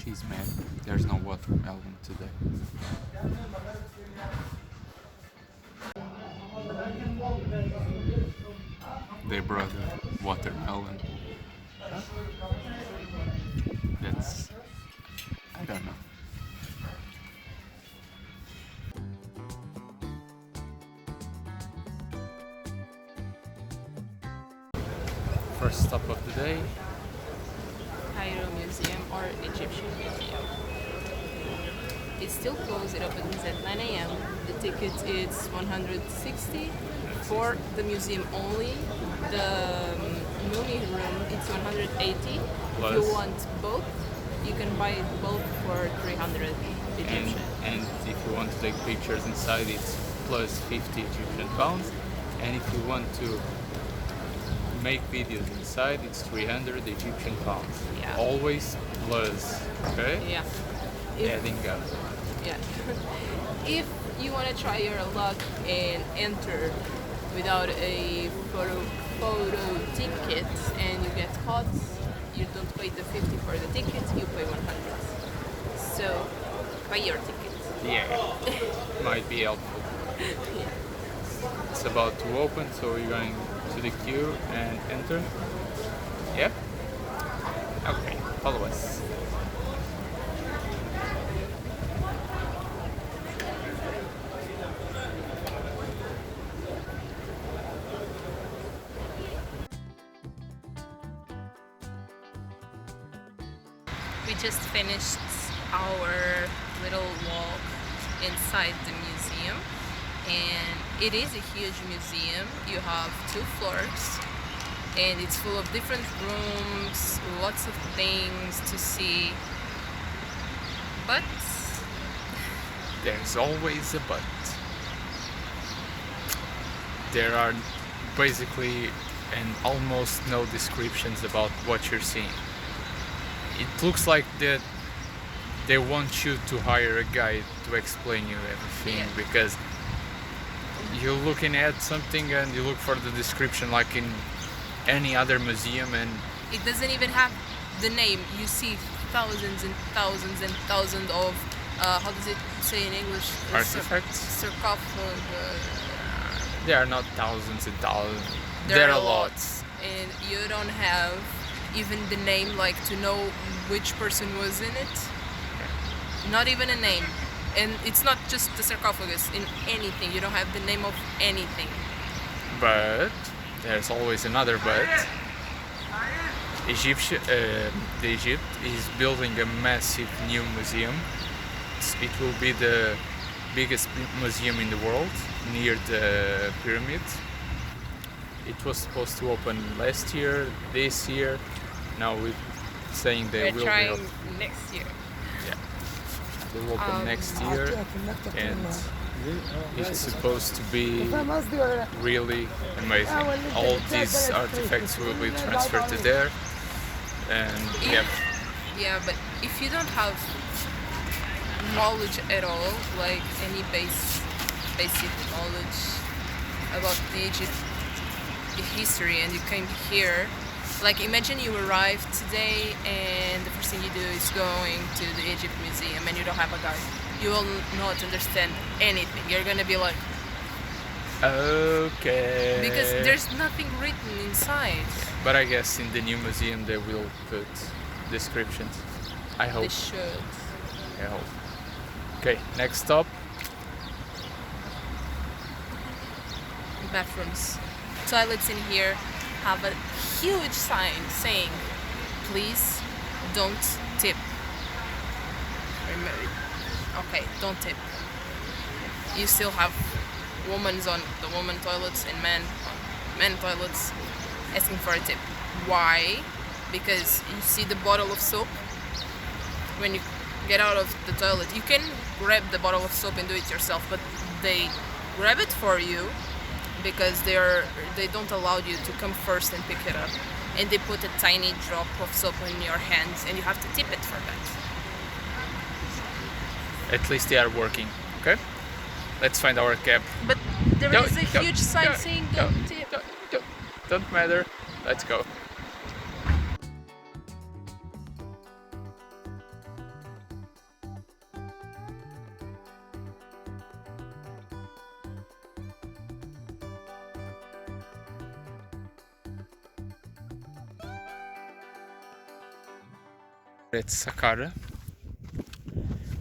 She's mad. There's no watermelon today. They brought a watermelon. That's... I don't know. First stop of the day. Cairo Museum or Egyptian Museum. It's still closed, it opens at 9 a.m. The ticket is 160 for the museum only. The Mummy room it's 180. Plus. If you want both, you can buy it both for 300 Egyptian. And if you want to take pictures inside, it's plus 50 Egyptian pounds. And if you want to make videos inside, it's 300 Egyptian pounds. Yeah. Always plus, okay? Yeah. Adding up. Yeah. If you want to try your luck and enter without a photo ticket and you get caught, you don't pay the 50 for the ticket, you pay 100. So, buy your ticket. Yeah. Might be helpful. Yeah. It's about to open, so you're going to the queue and enter. Yeah? Okay, follow us. We just finished our little walk inside the museum, and it is a huge museum. You have 2 floors and it's full of different rooms, lots of things to see, but There's always a but. There are basically and almost no descriptions about what you're seeing. It looks like that they want you to hire a guide to explain you everything, Yeah. because you're looking at something and you look for the description like in any other museum, and it doesn't even have the name. You see thousands and thousands and thousands of how does it say in English? artifacts. Sarcophagus. There are not thousands and thousands. There are lots, and you don't have even the name, like to know which person was in it. Not even a name, and it's not just the sarcophagus. In anything, you don't have the name of anything. But there's always another but. Egypt is building a massive new museum. It will be the biggest museum in the world, near the pyramids. It was supposed to open last year, this year. Now we're saying they We're will trying be next year. they will open next year, and it's supposed to be really amazing. All these artifacts will be transferred to there, and Yeah, but if you don't have knowledge at all, like any basic knowledge about the Egypt history, and you came here, like imagine you arrived today and the first thing you do is going to the Egypt Museum and you don't have a guide. You will not understand anything. You're gonna be like, okay. because there's nothing written inside. But I guess in the new museum they will put descriptions. I hope. They should. I hope. Okay, next stop. Bathrooms. Toilets in here have a huge sign saying, please don't tip. Okay, don't tip. You still have women on the women toilets and men on men toilets asking for a tip. Why? Because you see the bottle of soap when you get out of the toilet. You can grab the bottle of soap and do it yourself, but they grab it for you because they don't allow you to come first and pick it up, and they put a tiny drop of soap in your hands and you have to tip it for that. At least they are working. Okay, let's find our cab. But there is a huge sign saying don't tip. Don't matter. Let's go. It's Saqqara.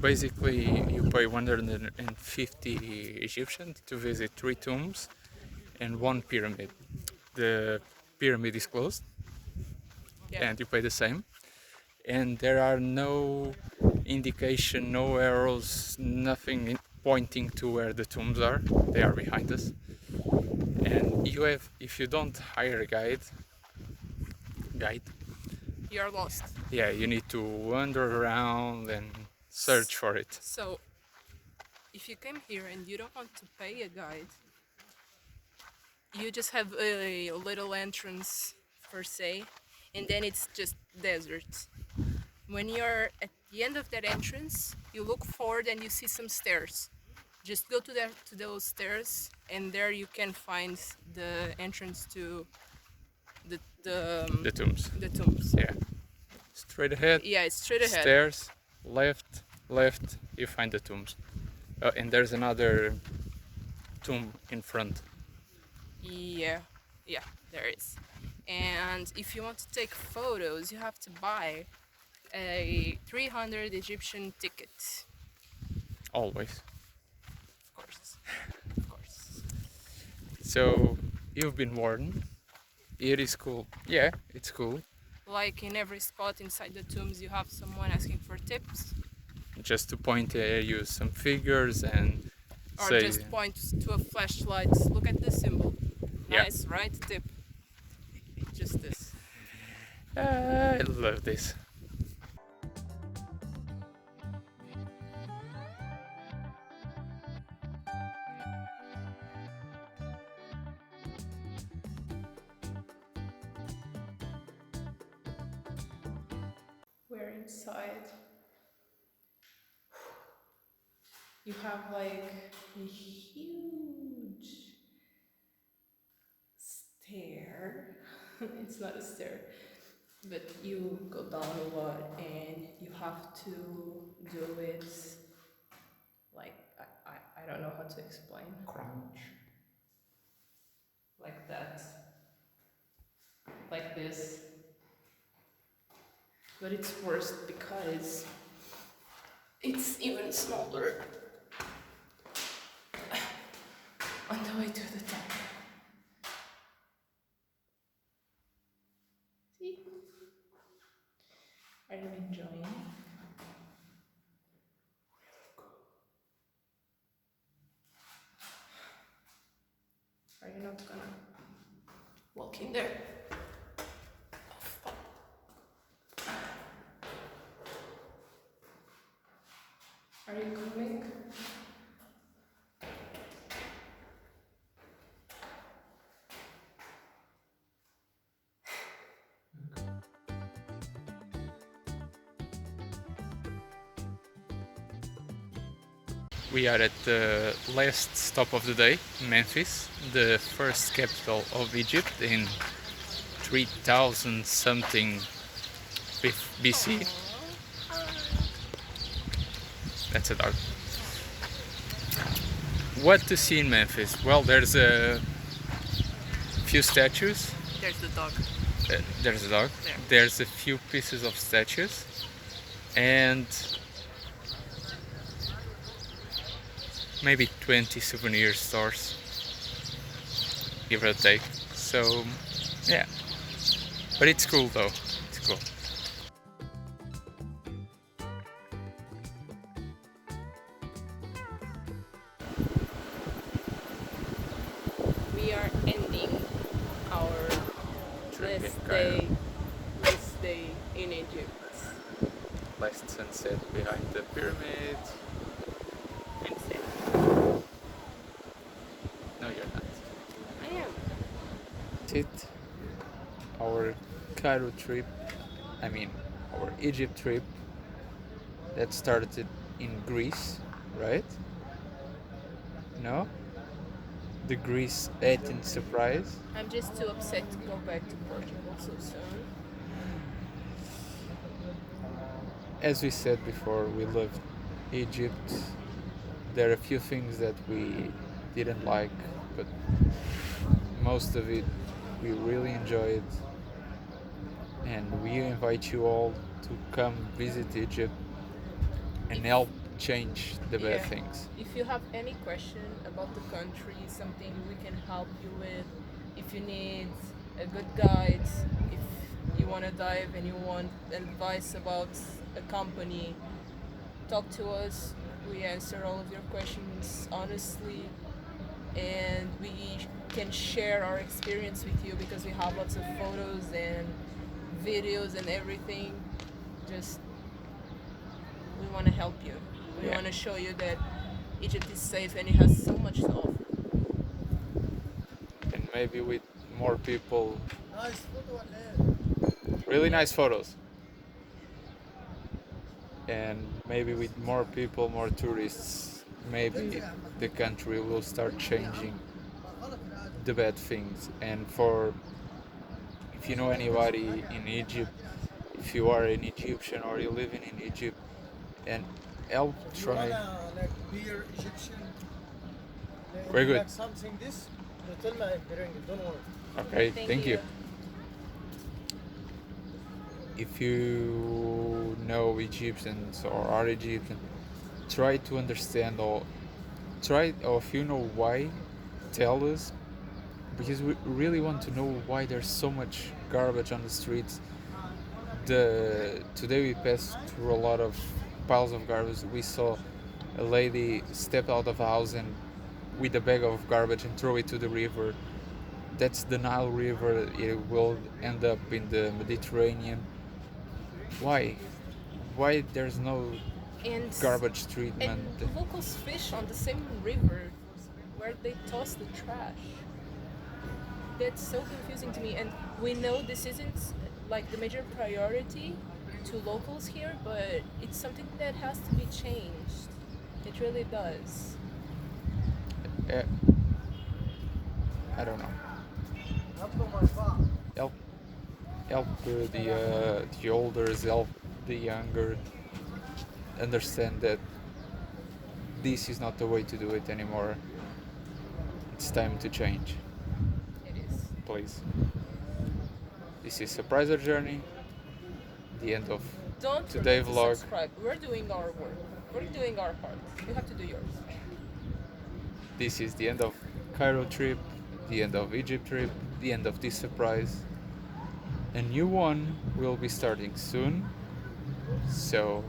Basically, you pay 150 Egyptian to visit 3 tombs and 1 pyramid. The pyramid is closed, Yeah. and you pay the same. And there are no indication, no arrows, nothing pointing to where the tombs are. They are behind us. And you have, if you don't hire a guide, You're lost. yeah, you need to wander around and search for it. So, if you came here and you don't want to pay a guide, you just have a little entrance per se, and then it's just desert. When you're at the end of that entrance, you look forward and you see some stairs. Just go to those stairs, and there you can find the entrance to The tombs. the tombs. Yeah. Straight ahead. Yeah, it's straight ahead. Stairs, left, you find the tombs. And there's another tomb in front. Yeah, there is. And if you want to take photos, you have to buy a 300 Egyptian ticket. Always. Of course. Of course. So, you've been warned. It is cool. Yeah, it's cool. Like in every spot inside the tombs, you have someone asking for tips. Just to point at you some figures and Or say, just point to a flashlight. Look at this symbol. Yeah. Nice, right? Tip. Just this. I love this. We're inside. You have like a huge stair. It's not a stair, but you go down a lot and you have to do it like I don't know how to explain. Crouch. Like that. Like this. But it's worse because it's even smaller on the way to the top. See? Are you enjoying? Are you not gonna walk in there? Are you coming? We are at the last stop of the day, Memphis, the first capital of Egypt in 3000 something BC. That's a dog. What to see in Memphis? Well, there's a few statues. There's the dog. There's a dog. There. There's a few pieces of statues. And maybe 20 souvenir stores, give or take. So, yeah. But it's cool though. It's cool. We are ending our Trip in last Cairo. day in Egypt. Last sunset behind the pyramid. No, you're not. I am. That's it. Our Cairo trip, our Egypt trip that started in Greece, right? No? The Greece Athens surprise. I'm just too upset to go back to Portugal so soon. As we said before, we loved Egypt. There are a few things that we didn't like, but most of it we really enjoyed. And we invite you all to come visit Egypt and help change the bad Yeah. things. If you have any question about the country, something we can help you with, if you need a good guide, if you want to dive and you want advice about a company, talk to us. We answer all of your questions honestly, and we can share our experience with you because we have lots of photos and videos and everything. Just we want to help you. We Yeah. want to show you that Egypt is safe and it has so much to offer. And maybe with more people, really nice photos, and maybe with more people, more tourists, maybe the country will start changing the bad things. And for, if you know anybody in Egypt, if you are an Egyptian or you're living in Egypt, and help If you try. wanna like beer Egyptian, Very good. like something this, you tell me I bring it. Don't worry. Okay, Thank thank you. you. If you know Egyptians or are Egyptian, try to understand, or try, or if you know why, tell us, because we really want to know why there's so much garbage on the streets. The today we passed through a lot of piles of garbage. We saw a lady step out of a house and with a bag of garbage and throw it to the river. That's the Nile River. It will end up in the Mediterranean. Why? Why there's no And garbage treatment? locals fish on the same river where they toss the trash. That's so confusing to me. And we know this isn't like the major priority to locals here, but it's something that has to be changed. It really does. Uh, I don't know. Help, help the olders, help the younger understand that this is not the way to do it anymore. It's time to change, It is. please. This is Surpriser Journey, the end of Don't today forget to vlog. subscribe. We're doing our work. We're doing our part. You have to do yours. This is the end of Cairo trip, the end of Egypt trip, the end of this surprise. A new one will be starting soon, so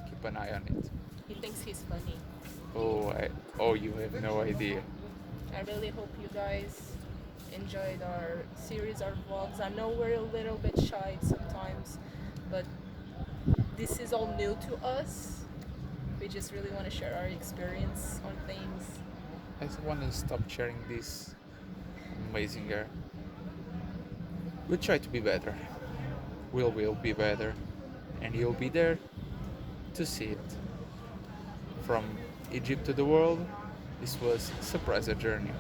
keep an eye on it. He thinks he's funny. Oh, you have no idea. I really hope you guys enjoyed our series, our vlogs. I know we're a little bit shy sometimes, but this is all new to us. We just really want to share our experience on things. I just want to stop sharing this amazing air. We'll try to be better. Will be better, and you'll be there to see it. From Egypt to the world, this was Surpriser Journey.